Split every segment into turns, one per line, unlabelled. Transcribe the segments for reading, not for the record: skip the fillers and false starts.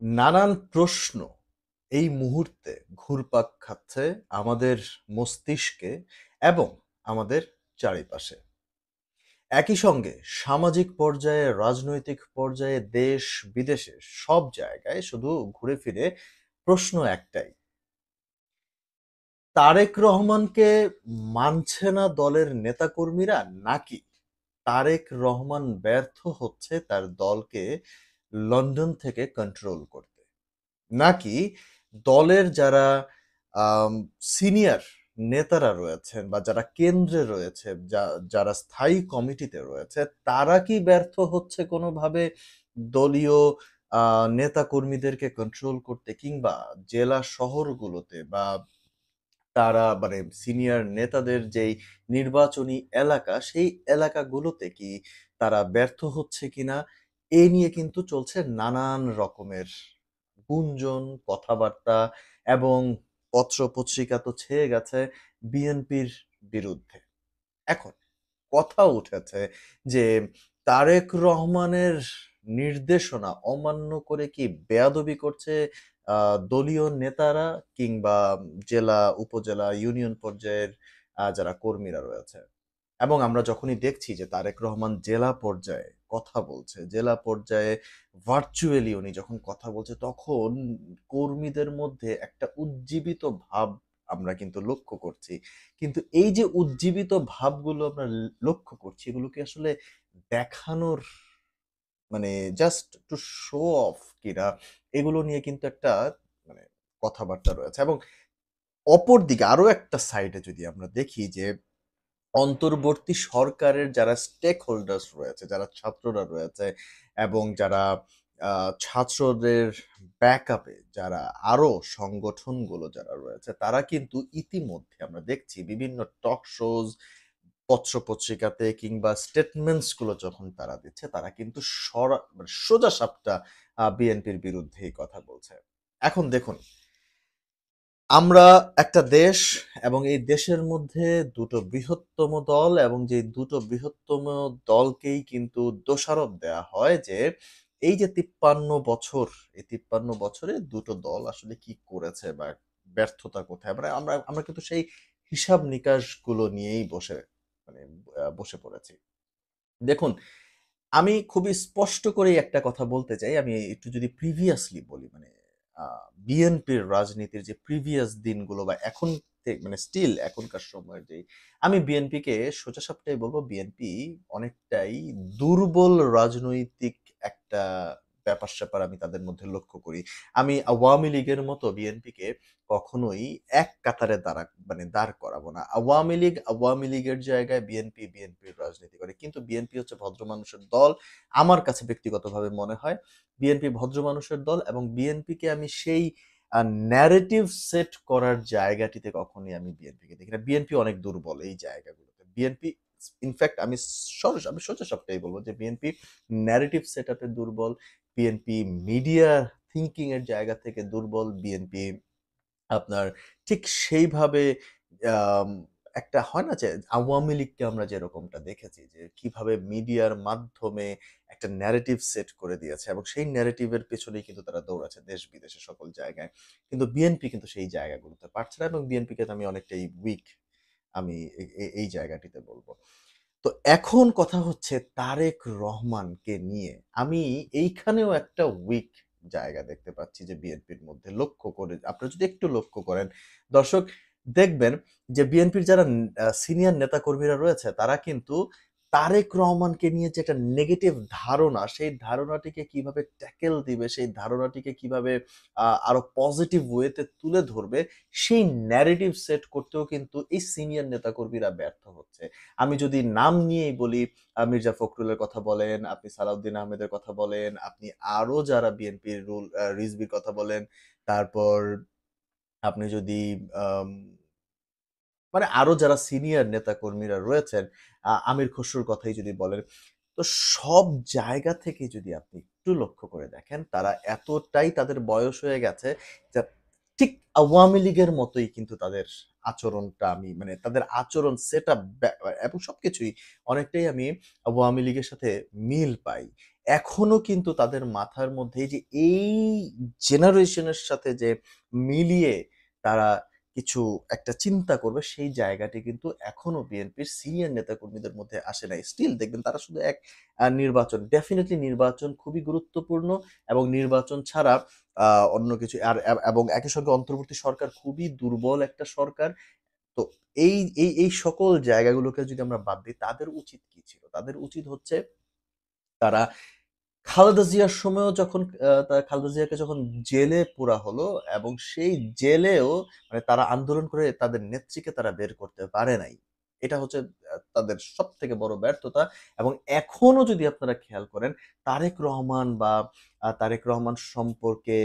নানান প্রশ্ন এই মুহূর্তে ঘুরপাক খাচ্ছে আমাদের মস্তিষ্কে এবং আমাদের চারিপাশে। একই সঙ্গে সামাজিক পর্যায়ে, রাজনৈতিক পর্যায়ে, দেশ বিদেশে সব জায়গায় শুধু ঘুরে ফিরে প্রশ্ন একটাই: তারেক রহমানকে মানছে না দলের নেতাকর্মীরা, নাকি তারেক রহমান ব্যর্থ হচ্ছে তার দলকে লন্ডন থেকে কন্ট্রোল করতে, নাকি দলের যারা সিনিয়র নেতারা রয়েছেন বা যারা কেন্দ্রে রয়েছে, যারা স্থায়ী কমিটিতে রয়েছে, তারা কি ব্যর্থ হচ্ছে কোনোভাবে দলীয় নেতা কর্মীদেরকে কন্ট্রোল করতে, কিংবা জেলা শহরগুলোতে বা তারা মানে সিনিয়র নেতাদের যেই নির্বাচনী এলাকা, সেই এলাকাগুলোতে কি তারা ব্যর্থ হচ্ছে কিনা, এই নিয়ে কিন্তু চলছে নানান রকমের গুঞ্জন, কথাবার্তা, এবং পত্র-পত্রিকা তো ছেয়ে গেছে বিএনপির বিরুদ্ধে। এখন কথা উঠেছে যে তারেক রহমানের নির্দেশনা অমান্য করে কি বেয়াদবি করছে দলীয় নেতারা, কিংবা জেলা, উপজেলা, ইউনিয়ন পর্যায়ের যারা কর্মীরা রয়েছে। এবং আমরা যখনই দেখছি যে তারেক রহমান জেলা পর্যায়ে কথা বলছে, জেলা পর্যায়ে ভার্চুয়ালি উনি যখন কথা বলছে, তখন কর্মীদের মধ্যে একটা উজ্জীবিত ভাব আমরা কিন্তু লক্ষ্য করছি। কিন্তু এই যে উজ্জীবিত ভাবগুলো আমরা লক্ষ্য করছি, এগুলো কি আসলে দেখানোর, মানে জাস্ট টু শো অফ কিনা, এগুলো নিয়ে কিন্তু একটা মানে কথাবার্তা রয়েছে। এবং অপরদিকে আরো একটা সাইডে যদি আমরা দেখি যে অন্তর্বর্তী সরকারের যারা স্টেক হোল্ডার্স রয়েছে, যারা ছাত্ররা রয়েছে, এবং যারা ছাত্রদের ব্যাকআপে যারা আরো সংগঠনগুলো যারা রয়েছে, তারা কিন্তু ইতিমধ্যে আমরা দেখছি বিভিন্ন টক শোজ, পত্র-পত্রিকাতে, কিংবা স্টেটমেন্টস গুলো যখন তারা দিচ্ছে, তারা কিন্তু মানে সোজাসাপটা বিএনপির বিরুদ্ধেই কথা বলছে। এখন দেখুন, আমরা একটা দেশ, এবং এই দেশের মধ্যে দুটো বৃহত্তম দল, এবং যে দুটো বৃহত্তম দলকেই কিন্তু দোষারোপ দেয়া হয় যে এই যে 53 বছর, এই 53 বছরে দুটো দল আসলে কি করেছে বা ব্যর্থতা কোথায়, মানে আমরা আমরা কিন্তু সেই হিসাব নিকাশ গুলো নিয়েই মানে বসে পড়েছি। দেখুন, আমি খুবই স্পষ্ট করেই একটা কথা বলতে চাই। আমি একটু যদি প্রিভিয়াসলি বলি, মানে আ বিএনপির রাজনীতির যে প্রিভিয়াস দিনগুলো বা এখন মানে স্টিল এখনকার সময়ের যেই, আমি বিএনপিকে সোজাসাপটাই বলব, বিএনপি অনেকটাই দুর্বল রাজনৈতিক একটা ব্যাপার-স্যাপার আমি তাদের মধ্যে লক্ষ্য করি। আমি আওয়ামী লীগের মতো বিএনপিকে কখনোই এক কাতারে দাঁড় করাবো না। আওয়ামী লীগের জায়গায় বিএনপি, বিএনপির রাজনীতি করে। কিন্তু বিএনপি হচ্ছে ভদ্র মানুষের দল। আমার কাছে ব্যক্তিগতভাবে মনে হয় বিএনপি ভদ্র মানুষের দল, এবং বিএনপিকে আমি সেই আ ন্যারেটিভ সেট করার জায়গাটিতে কখনোই আমি বিএনপিকে দেখি না। বিএনপি অনেক দুর্বল এই জায়গাগুলোতে। বিএনপি ইনফেক্ট আমি সোজা সাপটাই বলব যে বিএনপি ন্যারেটিভ সেটআপ এ দুর্বল। বিএনপি মিডিয়া থিংকিং এর জায়গা থেকে দুর্বল। বিএনপি আপনার ঠিক সেইভাবে আম একটা হয় না যে আওয়ামী লীগকে আমরা যেরকমটা দেখেছি যে কিভাবে মিডিয়ার মাধ্যমে একটা ন্যারেটিভ সেট করে দিয়েছে, এবং সেই ন্যারেটিভ এর পেছনেই কিন্তু তারা দৌড়াচ্ছে দেশ-বিদেশে সকল জায়গায়। কিন্তু বিএনপি কিন্তু সেই জায়গাগুলোতে পারছে না, এবং বিএনপিকে তো আমি অনেকটাই উইক, আমি এই জায়গাটিতে বলব। তো এখন কথা হচ্ছে তারেক রহমানকে নিয়ে। আমি এইখানেও একটা উইক জায়গা দেখতে পাচ্ছি যে বিএনপির মধ্যে, লক্ষ্য করে আপনারা যদি একটু লক্ষ্য করেন, দর্শক, দেখবেন যে বিএনপির যারা সিনিয়র নেতাকর্মীরা রয়েছে, তারা কিন্তু তারেক রহমানকে নিয়ে যে একটা নেগেটিভ ধারণা, সেই ধারণাটিকে কিভাবে ট্যাকেল দিবে, সেই ধারণাটিকে কিভাবে আরো পজিটিভ ওয়েতে তুলে ধরবে, সেই ন্যারেটিভ সেট করতেও কিন্তু এই সিনিয়র নেতাকর্মীরা ব্যর্থ হচ্ছে। আমি যদি নাম নিয়েই বলি, মির্জা ফখরুলের কথা বলেন, আপনি সালাউদ্দিন আহমেদের কথা বলেন, আপনি আরো যারা বিএনপির রিজভির কথা বলেন, তারপর আপনি যদি আম মানে আরো যারা সিনিয়র নেতাকর্মীরা রয়েছেন, আমির খসরুর কথাই যদি বলেন, তো সব জায়গা থেকে যদি আপনি একটু লক্ষ্য করে দেখেন, তারা এতটাই তাদের বয়স হয়ে গেছে যে ঠিক আওয়ামী লীগের মতোই কিন্তু তাদের আচরণটা, আমি মানে তাদের আচরণ সেটআপ এবং সবকিছুই অনেকটাই আমি আওয়ামী লীগের সাথে মিল পাই। এখনো কিন্তু তাদের মাথার মধ্যে এই যে এই জেনারেশনের সাথে যে মিলিয়ে তারা কিছু একটা চিন্তা করবে, সেই জায়গাটি কিন্তু এখনো বিএনপির সিনিয়র নেতাকর্মীদের মধ্যে আসে নাই। স্টিল দেখবেন তারা শুধু নির্বাচন, ডেফিনিটলি নির্বাচন খুবই গুরুত্বপূর্ণ এবং নির্বাচন ছাড়া অন্য কিছু এবং একই সঙ্গে অন্তর্বর্তী সরকার খুবই দুর্বল একটা সরকার। তো এই সকল জায়গাগুলোকে যদি আমরা বাদ দিই, তাদের উচিত কি ছিল? তাদের উচিত হচ্ছে তারা খালেদা জিয়ার সময়ও যখন খালেদা জিয়াকে যখন জেলে পোরা হলো এবং সেই জেলেও মানে তারা আন্দোলন করে তাদের নেত্রীকে তারা বের করতে পারে নাই। এটা হচ্ছে তাদের সবথেকে বড় ব্যর্থতা। এবং এখনো যদি আপনারা খেয়াল করেন, তারেক রহমান বা তারেক রহমান সম্পর্কে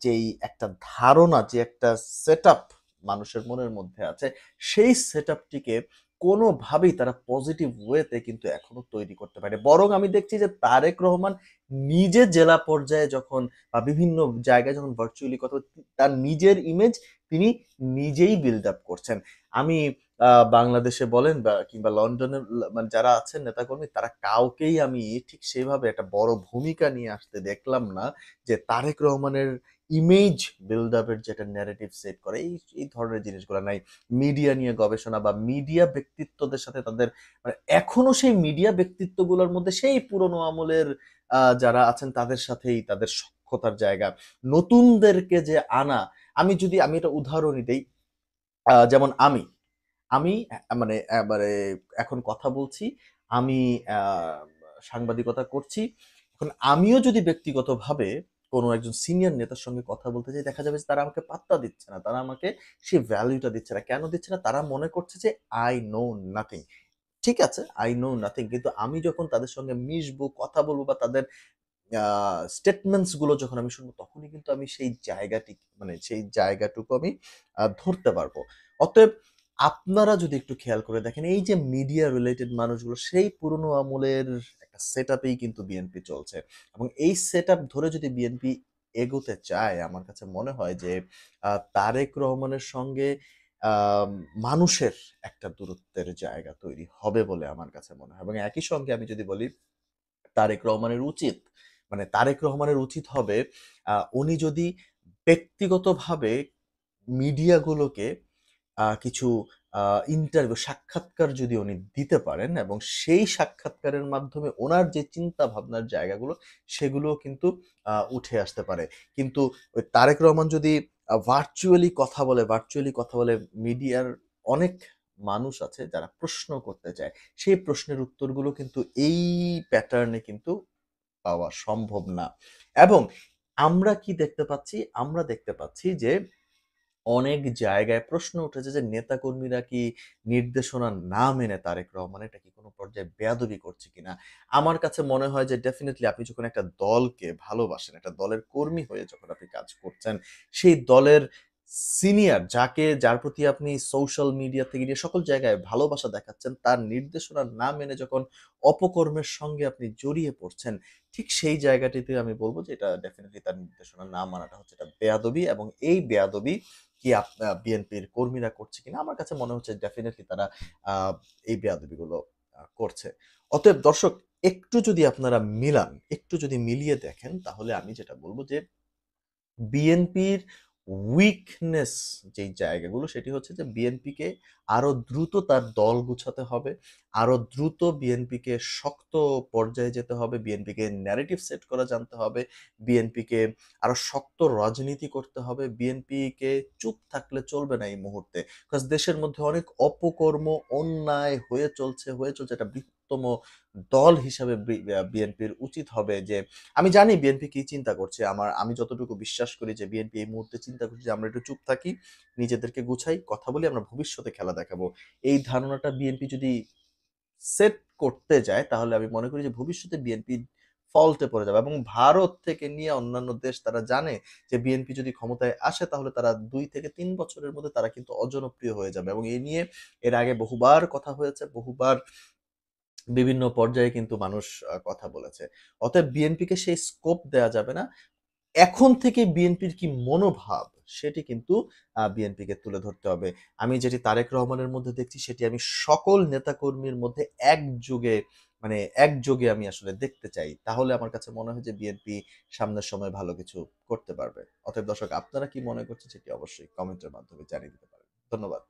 যেই একটা ধারণা, যে একটা সেটআপ মানুষের মনের মধ্যে আছে, সেই সেটআপটিকে কোনোভাবেই তারা পজিটিভ ওয়েতে কিন্তু এখনো তৈরি করতে পারে। বরং আমি দেখছি যে তারেক রহমান নিজে জেলা পর্যায়ে যখন বা বিভিন্ন জায়গায় যখন ভার্চুয়ালি কথা তার নিজের ইমেজ তিনি নিজেই বিল্ড আপ করছেন। আমি বাংলাদেশে বলেন বা কিংবা লন্ডনের মানে যারা আছেন নেতাকর্মী, তারা কাউকেই আমি ঠিক সেভাবে একটা বড় ভূমিকা নিয়ে আসতে দেখলাম না যে তারেক রহমানের ইমেজ বিল্ড আপের যে একটা ন্যারেটিভ সেট করে, এই ধরনের জিনিসগুলো নাই। মিডিয়া নিয়ে গবেষণা বা মিডিয়া ব্যক্তিত্বদের সাথে তাদের মানে এখনো সেই মিডিয়া ব্যক্তিত্বগুলোর মধ্যে সেই পুরনো আমলের যারা আছেন তাদের সাথেই তাদের সখ্যতার জায়গা। নতুনদেরকে যে আনা, আমি এটা উদাহরণই দেই। যেমন আমি মানে মানে এখন কথা বলছি, আমি আ সাংবাদিকতা করছি। এখন আমিও যদি ব্যক্তিগতভাবে কোনো একজন সিনিয়র নেতার সঙ্গে কথা বলতে যাই, দেখা যাবে যে তারা আমাকে পাত্তা দিচ্ছে না। তারা আমাকে সেই ভ্যালুটা দিচ্ছে না। কেন দিচ্ছে না? তারা মনে করছে যে I know nothing। ঠিক আছে, I know nothing, কিন্তু আমি যখন তাদের সঙ্গে মিশবো, কথা বলবো বা তাদের আ স্টেটমেন্টস গুলো যখন আমি শুনবো, তখনই কিন্তু আমি সেই জায়গাটি মানে সেই জায়গাটুকু আমি ধরতে পারবো। অতএব আপনারা যদি একটু খেয়াল করে দেখেন, এই যে মিডিয়া রিলেটেড মানুষগুলো সেই পুরনো আমলের একটা সেটআপেই কিন্তু বিএনপি চলছে। এবং এই সেটআপ ধরে যদি বিএনপি এগোতে চায়, আমার কাছে মনে হয় যে তারেক রহমানের সঙ্গে আম মানুষের একটা দূরত্বের জায়গা তৈরি হবে বলে আমার কাছে মনে হয়। এবং একই সঙ্গে আমি যদি বলি, তারেক রহমানের উচিত তারেক রহমানের উচিত হবে উনি যদি ব্যক্তিগতভাবে মিডিয়াগুলোকে কিছু আ ইন্টারভিউ সাক্ষাৎকার যদি উনি দিতে পারেন এবং সেই সাক্ষাৎকারের মাধ্যমে উনার যে চিন্তা ভাবনার জায়গাগুলো সেগুলোও কিন্তু উঠে আসতে পারে। কিন্তু ওই তারেক রহমান যদি ভার্চুয়ালি কথা বলে মিডিয়ার অনেক মানুষ আছে যারা প্রশ্ন করতে চায়। সেই প্রশ্নের উত্তরগুলো কিন্তু এই প্যাটার্নে কিন্তু পাওয়া সম্ভব না। এবং আমরা কি দেখতে পাচ্ছি? আমরা দেখতে পাচ্ছি যে অনেক জায়গায় প্রশ্ন উঠেছে যে নেতাকর্মীরা কি নির্দেশনা না মেনে তারেক রহমান এটা কি কোনো পর্যায়ে বেয়াদবি করছে কিনা? আমার কাছে মনে হয় যে ডেফিনিটলি আপনি যখন একটা দলকে ভালোবাসেন, একটা দলের কর্মী হয়ে যখন আপনি কাজ করছেন, সেই দলের যার প্রতি আপনি সোশ্যাল মিডিয়া থেকে নিয়ে সকল জায়গায় ভালোবাসা দেখাচ্ছেন, তার নির্দেশনা না মেনে যখন অপকর্মের সঙ্গে আপনি জড়িয়ে পড়ছেন, ঠিক সেই জায়গাটিতে আমি বলব যে এটা ডেফিনিটলি তার নির্দেশনা না মানাটা হচ্ছে এটা বেয়াদবি। এবং এই বেয়াদবি কি বিএনপির কর্মীরা করছে কিনা? আমার কাছে মনে হচ্ছে ডেফিনিটলি তারা আ এই বেয়াদবিগুলো করছে। অতএব দর্শক, একটু যদি মিলিয়ে দেখেন, তাহলে আমি যেটা বলব যে বিএনপির উইকনেস যেই জায়গাগুলো, সেটি হচ্ছে যে বিএনপিকে আরো দ্রুত তার দল গুছাতে হবে। আরো দ্রুত বিএনপিকে শক্ত পর্যায়ে যেতে হবে। বিএনপিকে ন্যারেটিভ সেট করা জানতে হবে। বিএনপিকে আরো শক্ত রাজনীতি করতে হবে। বিএনপিকে চুপ থাকলে চলবে না এই মুহূর্তে। কজ দেশের মধ্যে অনেক অপকর্ম, অন্যায় হয়ে চলছে। একটা বৃহত্তম দল হিসাবে বিএনপির উচিত হবে যে আমি জানি বিএনপি কি চিন্তা করছে। আমি যতটুকু বিশ্বাস করি যে বিএনপি এই মুহূর্তে চিন্তা করছে যে আমরা একটু চুপ থাকি, নিজেদেরকে গুছাই, কথা বলি, আমরা ভবিষ্যতে খেলা দেখাবো। এই ধারণাটা বিএনপি যদি সেট করতে যায়, তাহলে আমি মনে করি যে ভবিষ্যতে বিএনপি ফল্টে পড়ে যাবে। এবং ভারত থেকে নিয়ে অন্যান্য দেশ তারা জানে যে বিএনপি যদি ক্ষমতায় আসে, তাহলে তারা ২ থেকে ৩ বছরের মধ্যে তারা কিন্তু অজনপ্রিয় হয়ে যাবে। এবং এই নিয়ে এর আগে বহুবার কথা হয়েছে, বহুবার বিভিন্ন পর্যায়ে কিন্তু মানুষ কথা বলেছে। অতএব বিএনপিকে সেই স্কোপ দেয়া যাবে না। এখন থেকে বিএনপির কি মনোভাব, সেটি কিন্তু বিএনপিকে তুলে ধরতে হবে। আমি যেটি তারেক রহমানের মধ্যে দেখছি, সেটি আমি সকল নেতাকর্মীর মধ্যে একযোগে মানে একযোগে আমি আসলে দেখতে চাই। তাহলে আমার কাছে মনে হয় যে বিএনপি সামনের সময়ে ভালো কিছু করতে পারবে। অতএব দর্শক আপনারা কি মনে করছেন সেটি অবশ্যই কমেন্টের মাধ্যমে জানিয়ে দিতে পারেন। ধন্যবাদ।